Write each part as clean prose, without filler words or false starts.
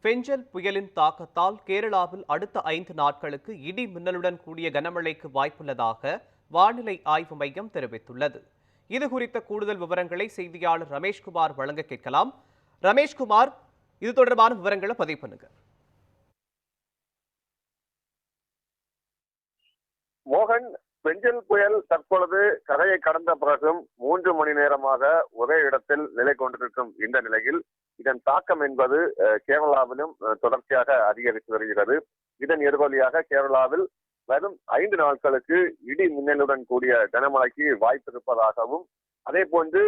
பெஞ்சல் புயலின் தாக்கத்தால் கேரளாவில் அடுத்த 5 நாட்களுக்கு இடி மின்னலுடன் கூடிய கனமழைக்கு வாய்ப்புள்ளதாக வானிலை ஆய்வு மையம் தெரிவித்துள்ளது. இது குறித்த கூடுதல் விவரங்களை செய்தியாளர் ரமேஷ்குமார் வழங்க கேட்கலாம். ரமேஷ்குமார், இது தொடர்பான விவரங்களை பதிவு பண்ணுங்க. மோகன், பெஞ்சல் புயல் தற்பொழுது கரையை கடந்த பிறகும் 3 மணி நேரமாக ஒரே இடத்தில் நிலை கொண்டிருக்கும் இந்த நிலையில் இதன் தாக்கம் என்பது கேரளாவிலும் தொடர்ச்சியாக அதிகரித்து வருகிறது. இதன் எதிரொலியாக கேரளாவில் வரும் 5 நாட்களுக்கு இடி மின்னலுடன் கூடிய கனமழைக்கு வாய்ப்பு இருப்பதாகவும், அதே போன்று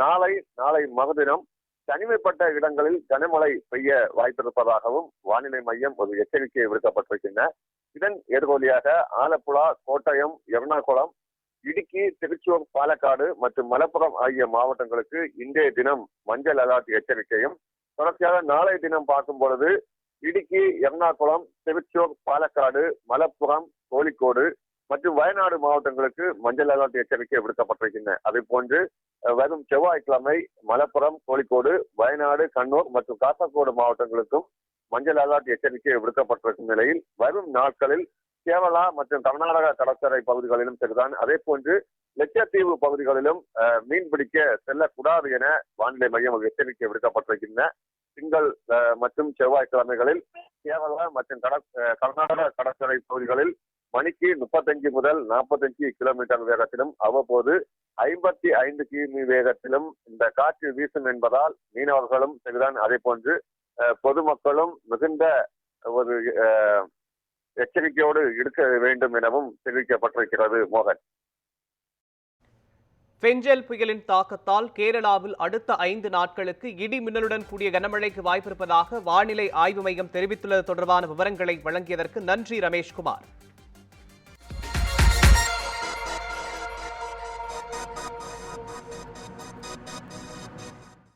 நாளை மறுதினம் தனிமைப்பட்ட இடங்களில் கனமழை பெய்ய வாய்ப்பிருப்பதாகவும் வானிலை மையம் ஒரு எச்சரிக்கையை விடுக்கப்பட்டிருக்கின்றன. இதன் எதிரொலியாக ஆலப்புழா, கோட்டயம், எர்ணாகுளம், இடுக்கி, திருச்சூர், பாலக்காடு மற்றும் மலப்புரம் ஆகிய மாவட்டங்களுக்கு இன்றைய தினம் மஞ்சள் அலர்ட் எச்சரிக்கையும், தொடர்ச்சியாக நாளைய தினம் பார்க்கும் பொழுது இடுக்கி, எர்ணாகுளம், திருச்சூர், பாலக்காடு, மலப்புரம், கோழிக்கோடு மற்றும் வயநாடு மாவட்டங்களுக்கு மஞ்சள் அலர்ட் எச்சரிக்கை விடுக்கப்பட்டிருக்கின்றன. அதே போன்று வரும் செவ்வாய்க்கிழமை மலப்புரம், கோழிக்கோடு, வயநாடு, கண்ணூர் மற்றும் காசர்கோடு மாவட்டங்களுக்கும் மஞ்சள் அலர்ட் எச்சரிக்கை விடுக்கப்பட்டிருக்கும் நிலையில் வரும் நாட்களில் கேரளா மற்றும் கர்நாடக கடற்கரை பகுதிகளிலும் சரிதான், அதே போன்று லட்சத்தீவு பகுதிகளிலும் மீன்பிடிக்க செல்லக்கூடாது என வானிலை மையம் எச்சரிக்கை விடுக்கப்பட்டிருக்கின்றன. திங்கள் மற்றும் செவ்வாய்க்கிழமைகளில் கேரளா மற்றும் கர்நாடக கடற்கரை பகுதிகளில் மணிக்கு 35 முதல் 45 கிலோமீட்டர் வேகத்திலும் அவ்வப்போது 55 கிமீ வேகத்திலும் இந்த காற்று வீசும் என்பதால் மீனவர்களும் சரிதான், அதே போன்று பொதுமக்களும் மிகுந்த ஒரு எச்சரிக்கையோடு இருக்க வேண்டும் எனவும் தெரிவிக்கப்பட்டிருக்கிறது. மோகன், பெஞ்சல் புயலின் தாக்கத்தால் கேரளாவில் அடுத்த 5 நாட்களுக்கு இடி மின்னலுடன் கூடிய கனமழைக்கு வாய்ப்பிருப்பதாக வானிலை ஆய்வு மையம் தெரிவித்துள்ளது தொடர்பான விவரங்களை வழங்கியதற்கு நன்றி ரமேஷ்குமார்.